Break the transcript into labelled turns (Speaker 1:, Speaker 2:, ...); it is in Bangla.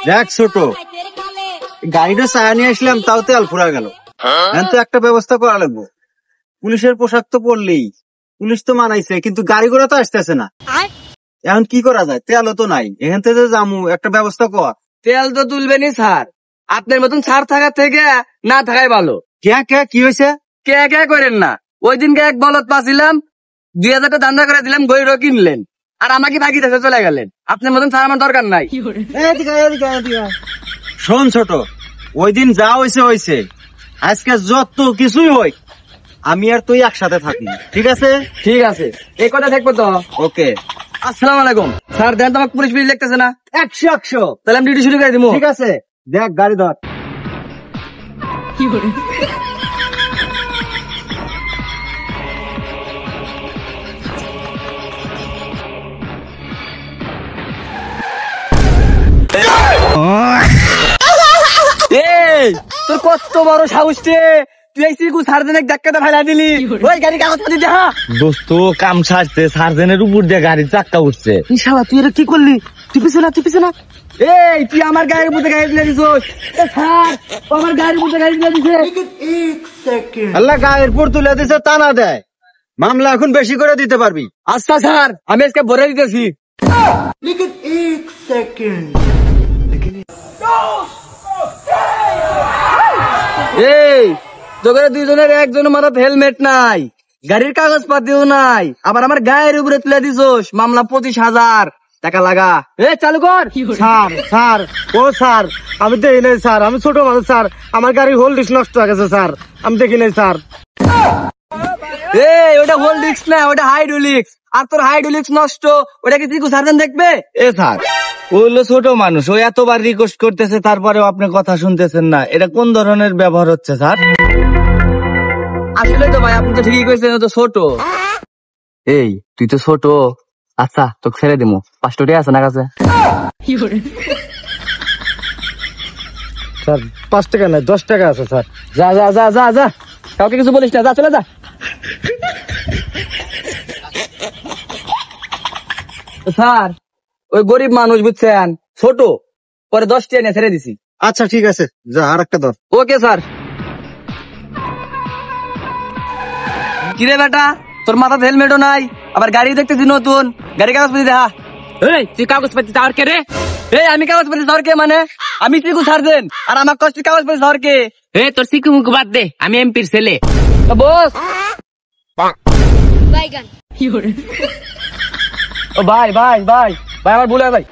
Speaker 1: দেখ ছোট, গাড়িটা চায়া নিয়ে আসলাম, তাও তেল ফুরা গেল। এখন তো একটা ব্যবস্থা করা লাগবো। পুলিশের পোশাক তো পরলেই, পুলিশ তো মানাইছে, কিন্তু গাড়ি ঘোড়া তো আসতেছে না। এখন কি করা যায়? তেলও তো নাই, এখান থেকে যামু, একটা ব্যবস্থা কর।
Speaker 2: তেল তো তুলবেনি স্যার, আপনার মতন ছাড় থাকার থেকে না থাকাই ভালো।
Speaker 1: কে কি হয়েছে?
Speaker 2: কে করেন না, ওই দিনকে এক বলদ পাছিলাম, 2000 টাকা দান্দা করে দিলাম, গরু কিনলেন, আর আমাকে বাকি দেশে চলে গেলেন। আপনার মতন ছাড় আমার দরকার নাই।
Speaker 1: শোন ছোট, ওই দিন যা হয়েছে, আজকে যত কিছুই হই, আমি আর তুই একসাথে থাকি, ঠিক আছে?
Speaker 2: ঠিক আছে, এই কথা দেখবো তো।
Speaker 1: ওকে।
Speaker 2: আসসালামু আলাইকুম স্যার। দেন তোমাকে পুলিশ পুলিশ লিখতেছে না।
Speaker 1: 100
Speaker 2: তাহলে আমি ডিউটি শুরু করে দিব।
Speaker 1: ঠিক আছে, দেখ গাড়ি ধর।
Speaker 2: এই তোর কত বড় সাহস রে, তুই এই সিকু সার্জেনের ধাক্কাটা ফেলা দিলি। ওই গাড়ি কাগজপত্র দেখা।
Speaker 3: দোস্ত কাম সারছে, সার্জেনের উপর দিয়ে গাড়ির চাক্কা উঠছে।
Speaker 2: ইনশাআল্লাহ তুই এটা কি করলি? তুই পিছনে না। এই তুই আমার গাড়ির মধ্যে গাড়ি দিলে দিছিস। স্যার আমার গাড়ির মধ্যে গাড়ি দিলে দিছে।
Speaker 1: আল্লাহ গায়ের পর তুলে দিছে, তা না দেয়, মামলা এখন বেশি করে দিতে পারবি।
Speaker 2: আচ্ছা স্যার, আমি আজকে ভরে দিতেছি। এই তোদের দুইজনের একজনের মাথায় হেলমেট নাই, গাড়ির কাগজ পাতিও নাই, আবার আমার গায়ের উপরে তুলে দিছোস, মামলা 25,000 টাকা লাগা। এ চালু কর।
Speaker 1: স্যার ও স্যার, আমি দেখি নাই স্যার, আমি ছোট মানুষ স্যার, আমার গাড়ি হোল ডিস্ক নষ্ট হয়ে গেছে স্যার, আমি দেখি নাই স্যার।
Speaker 2: এই ওটা হোল ডিস্ক না, ওটা হাইড্রোলিক্স, আর তোর হাইড্রোলিক্স নষ্ট, ওটা কি তুই সার্জন দেখবে?
Speaker 3: এ স্যার, ও হলো ছোট মানুষ, ও এতবার রিকোয়েস্ট করতেছে, তারপরেও আপনি কথা শুনতেছেন না। এটা কোন ধরনের ব্যবহার হচ্ছে স্যার?
Speaker 2: আসলে তো ভাই আপনি তো ঠিকই কইছেন, ও তো ছোট। এই তুই তো ছোট, আচ্ছা তোকে ছেড়ে দিমু, 500 টাকা আছে না কাছে?
Speaker 1: স্যার 5 টাকা নাই, 10 টাকা আছে স্যার।
Speaker 2: যা যা যা যা যা, কাউকে কিছু বলিস না, যা চলে যা। স্যার ওই গরিব মানুষ বুঝছেন, ছোট, পরে 10 টাকা নিয়ে ছেড়ে দিছি।
Speaker 1: আচ্ছা ঠিক আছে, যা আর একটা ধর।
Speaker 2: Okay sir. কিরে বেটা, তোর মাথাতে হেলমেটও নাই, আবার গাড়ি দেখতেছি নতুন, গাড়ি কাগজপত্র দেখা। এই তুই কাগজপত্র দেওয়ার কে রে? এই আমি কাগজপত্র দেওয়ার কে মানে? আমি সিকু সার্জেন, আর আমার কষ্ট কাগজপত্র দেওয়ার কে?
Speaker 3: তোর সিকু মুকু বাদ দে, আমি এমপির ছেলে।
Speaker 2: বস ও ভাই আমার ভুল হয় ভাই।